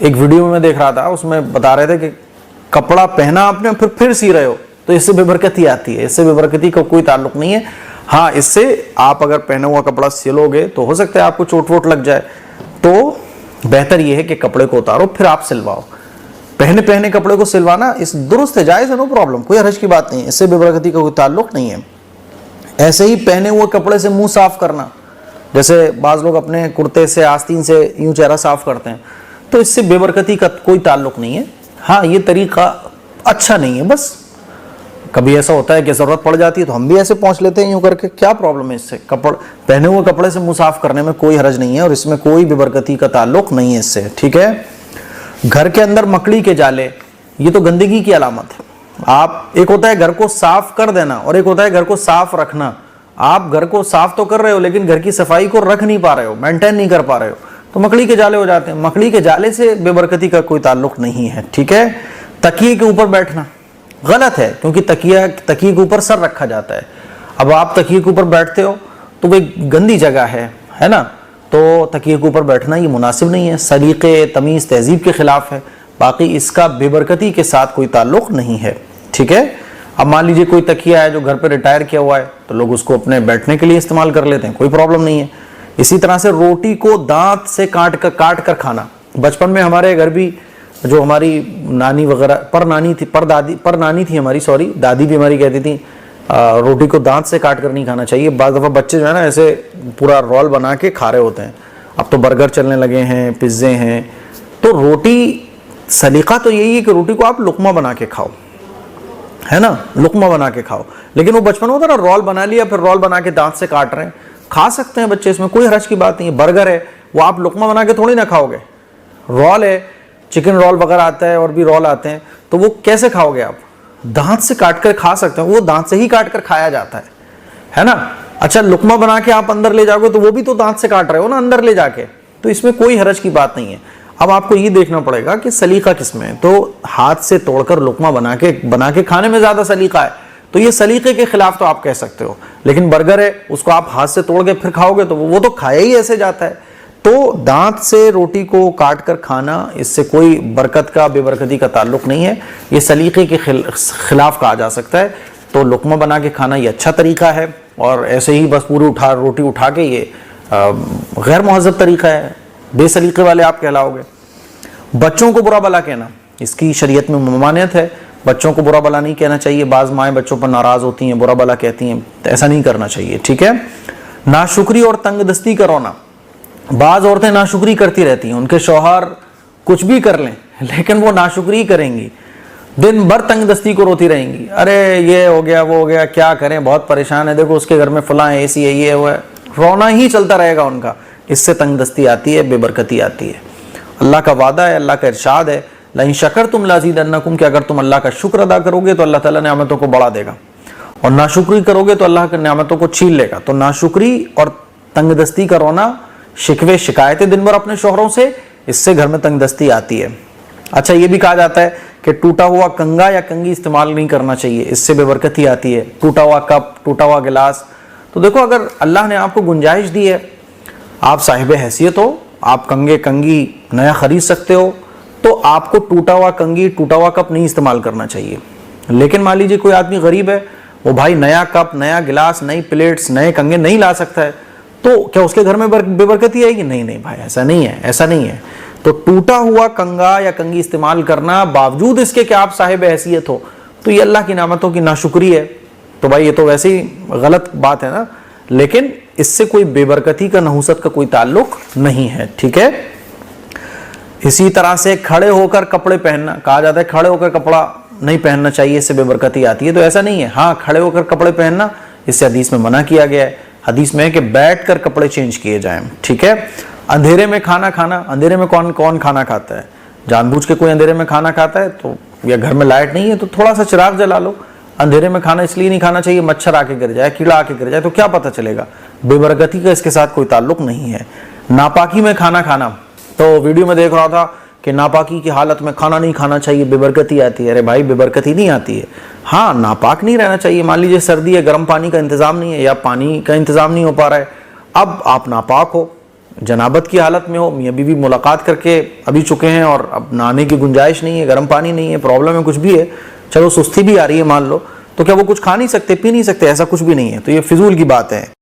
ایک ویڈیو میں دیکھ رہا تھا, اس میں بتا رہے تھے کہ کپڑا پہنا آپ نے پھر سی رہے ہو تو اس سے بے برکتی آتی ہے. اس سے بے برکتی کا کوئی تعلق نہیں ہے. ہاں اس سے آپ اگر پہنا ہوا کپڑا سلو گے تو ہو سکتا ہے آپ کو چوٹ ووٹ لگ جائے, تو بہتر یہ ہے کہ کپڑے کو اتارو پھر آپ سلواؤ. پہنے کپڑے کو سلوانا اس درست ہے, جائز ہے, نو پرابلم, کوئی حرج کی بات نہیں ہے, اس سے بے برکتی کا کوئی تعلق نہیں ہے. ایسے ہی پہنے ہوئے کپڑے سے منہ صاف کرنا, جیسے بعض لوگ اپنے کرتے سے آستین سے یوں چہرہ صاف کرتے ہیں, تو اس سے بے برکتی کا کوئی تعلق نہیں ہے. ہاں یہ طریقہ اچھا نہیں ہے, بس کبھی ایسا ہوتا ہے کہ ضرورت پڑ جاتی ہے تو ہم بھی ایسے پہنچ لیتے ہیں یوں کر کے, کیا پرابلم ہے اس سے؟ پہنے ہوئے کپڑے سے منہ صاف کرنے میں کوئی حرج نہیں ہے اور اس میں کوئی بے برکتی کا تعلق نہیں ہے اس سے, ٹھیک ہے. گھر کے اندر مکڑی کے جالے, یہ تو گندگی کی علامت ہے. ایک ہوتا ہے گھر کو صاف کر دینا اور ایک ہوتا ہے گھر کو صاف رکھنا. آپ گھر کو صاف تو کر رہے ہو لیکن گھر کی صفائی کو رکھ نہیں پا رہے ہو, مینٹین نہیں کر پا رہے ہو, تو مکڑی کے جالے ہو جاتے ہیں. مکڑی کے جالے سے بے برکتی کا کوئی تعلق نہیں ہے, ٹھیک ہے. تکیے کے اوپر بیٹھنا غلط ہے, کیونکہ تکیے کے اوپر سر رکھا جاتا ہے. اب آپ تکیے کے اوپر بیٹھتے ہو تو وہ ایک گندی جگہ ہے نا, تو تکیے کے اوپر بیٹھنا یہ مناسب نہیں ہے, سلیقے تمیز تہذیب کے خلاف ہے. باقی اس کا بے برکتی کے ساتھ کوئی تعلق نہیں ہے, ٹھیک ہے. اب مان لیجئے کوئی تکیہ ہے جو گھر پہ ریٹائر کیا ہوا ہے تو لوگ اس کو اپنے بیٹھنے کے لیے استعمال کر لیتے ہیں, کوئی پرابلم نہیں ہے. اسی طرح سے روٹی کو دانت سے کاٹ کر کھانا. بچپن میں ہمارے گھر بھی جو ہماری نانی وغیرہ پر نانی تھی ہماری, دادی بھی ہماری کہتی تھی روٹی کو دانت سے کاٹ کر نہیں کھانا چاہیے. بعض دفعہ بچے جو ہے نا ایسے پورا رول بنا کے کھا رہے ہوتے ہیں. اب تو برگر چلنے لگے ہیں, پزے ہیں, تو روٹی سلیقہ تو یہی ہے کہ روٹی کو آپ لقمہ بنا کے کھاؤ, ہے نا, لقمہ بنا کے کھاؤ. لیکن وہ بچپن ہوتا ہے نا, رول بنا لیا پھر رول بنا کے دانت سے کاٹ رہے ہیں, کھا سکتے ہیں بچے, اس میں کوئی حرج کی بات نہیں ہے. برگر ہے وہ آپ لقمہ بنا کے تھوڑی نہ کھاؤ گے. رول ہے, چکن رول وغیرہ آتا ہے اور بھی رول آتے ہیں, تو وہ کیسے کھاؤ گے آپ؟ دانت سے کاٹ کر کھا سکتے ہیں, وہ دانت سے ہی کاٹ کر کھایا جاتا ہے نا. اچھا لقمہ بنا کے آپ اندر لے جاؤ گے تو وہ بھی تو دانت سے کاٹ رہے ہو نا اندر لے جا کے, تو اس میں کوئی حرج کی بات نہیں ہے. اب آپ کو یہ دیکھنا پڑے گا کہ سلیقہ کس میں ہے. تو ہاتھ سے توڑ کر لقمہ بنا کے کھانے میں زیادہ سلیقہ ہے, تو یہ سلیقے کے خلاف تو آپ کہہ سکتے ہو. لیکن برگر ہے اس کو آپ ہاتھ سے توڑ کے پھر کھاؤ گے تو وہ تو کھایا ہی ایسے جاتا ہے. تو دانت سے روٹی کو کاٹ کر کھانا, اس سے کوئی برکت کا بے برکتی کا تعلق نہیں ہے, یہ سلیقے کے خلاف کہا جا سکتا ہے. تو لقمہ بنا کے کھانا یہ اچھا طریقہ ہے, اور ایسے ہی بس پوری روٹی اٹھا کے یہ غیر مہذب طریقہ ہے, بے سلیقے والے آپ کہلاؤ گے. بچوں کو برا بلا کہنا, اس کی شریعت میں ممانعت ہے. بچوں کو برا بلا نہیں کہنا چاہیے. بعض مائیں بچوں پر ناراض ہوتی ہیں, برا بلا کہتی ہیں, تو ایسا نہیں کرنا چاہیے, ٹھیک ہے. ناشکری اور تنگ دستی کا رونا. بعض عورتیں ناشکری کرتی رہتی ہیں, ان کے شوہر کچھ بھی کر لیں لیکن وہ ناشکری کریں گی, دن بھر تنگ دستی کو روتی رہیں گی. ارے یہ ہو گیا وہ ہو گیا, کیا کریں, بہت پریشان ہے, دیکھو اس کے گھر میں فلاں اے سی ہے, یہ ہے, رونا ہی چلتا رہے گا ان کا. اس سے تنگ دستی آتی ہے, بے برکتی آتی ہے. اللہ کا وعدہ ہے, اللہ کا ارشاد ہے, لئن شکرتم لازیدنکم, کہ اگر تم اللہ کا شکر ادا کرو گے تو اللہ تعالیٰ نعمتوں کو بڑھا دے گا, اور ناشکری کرو گے تو اللہ کی نعمتوں کو چھین لے گا. تو ناشکری اور تنگ دستی کا رونا, شکوے شکایتیں دن بھر اپنے شوہروں سے, اس سے گھر میں تنگ دستی آتی ہے. اچھا یہ بھی کہا جاتا ہے کہ ٹوٹا ہوا کنگا یا کنگی استعمال نہیں کرنا چاہیے, اس سے بے برکتی آتی ہے. ٹوٹا ہوا کپ, ٹوٹا ہوا گلاس, تو دیکھو اگر اللہ نے آپ کو گنجائش دی ہے, آپ صاحب حیثیت ہو, آپ کنگے کنگی نیا خرید سکتے ہو, تو آپ کو ٹوٹا ہوا کنگی ٹوٹا ہوا کپ نہیں استعمال کرنا چاہیے. لیکن مان لیجیے کوئی آدمی غریب ہے, وہ بھائی نیا کپ, نیا گلاس, نئی پلیٹس, نئے کنگے نہیں لا سکتا ہے, تو کیا اس کے گھر میں بے برکتی آئے گی؟ نہیں بھائی, ایسا نہیں ہے. تو ٹوٹا ہوا کنگا یا کنگی استعمال کرنا باوجود اس کے کہ آپ صاحب حیثیت ہو, تو یہ اللہ کی نعمتوں کی ناشکری ہے. تو بھائی یہ تو ویسے ہی غلط بات ہے نا, لیکن اس سے کوئی بے برکتی کا, نحوست کا کوئی تعلق نہیں ہے, ٹھیک ہے. اسی طرح سے کھڑے ہو کر کپڑے پہننا. کہا جاتا ہے کھڑے ہو کر کپڑا نہیں پہننا چاہیے, اس سے بے برکتی آتی ہے, تو ایسا نہیں ہے. ہاں کھڑے ہو کر کپڑے پہننا, اس سے حدیث میں منع کیا گیا ہے. حدیث میں ہے کہ بیٹھ کر کپڑے چینج کیے جائیں, ٹھیک ہے. اندھیرے میں کھانا کھانا. اندھیرے میں کون کھانا کھاتا ہے؟ جان بوجھ کے کوئی اندھیرے میں کھانا کھاتا ہے تو, یا گھر میں لائٹ نہیں ہے تو تھوڑا سا چراغ جلا لو. اندھیرے میں کھانا اس لیے نہیں کھانا چاہیے, مچھر آ کے گر جائے, کیڑا آ کے گر جائے, تو کیا پتہ چلے گا. بے برکتی کا اس کے ساتھ کوئی تعلق نہیں ہے. ناپاکی میں کھانا کھانا, تو ویڈیو میں دیکھ رہا تھا کہ ناپاکی کی حالت میں کھانا نہیں کھانا چاہیے, بے برکتی آتی ہے. ارے بھائی بے برکتی نہیں آتی ہے. ہاں ناپاک نہیں رہنا چاہیے. مان لیجیے سردی ہے, گرم پانی کا انتظام نہیں ہے, یا پانی کا انتظام نہیں ہو پا رہا ہے, اب آپ ناپاک ہو, جنابت کی حالت میں ہو, میاں بیوی ملاقات کر کے ابھی چکے ہیں اور اب نہانے کی گنجائش نہیں ہے, گرم پانی نہیں ہے, پرابلم ہے, کچھ بھی ہے, چلو سستی بھی آ رہی ہے مان لو, تو کیا وہ کچھ کھا نہیں سکتے, پی نہیں سکتے؟ ایسا کچھ بھی نہیں ہے. تو یہ فضول کی بات ہے.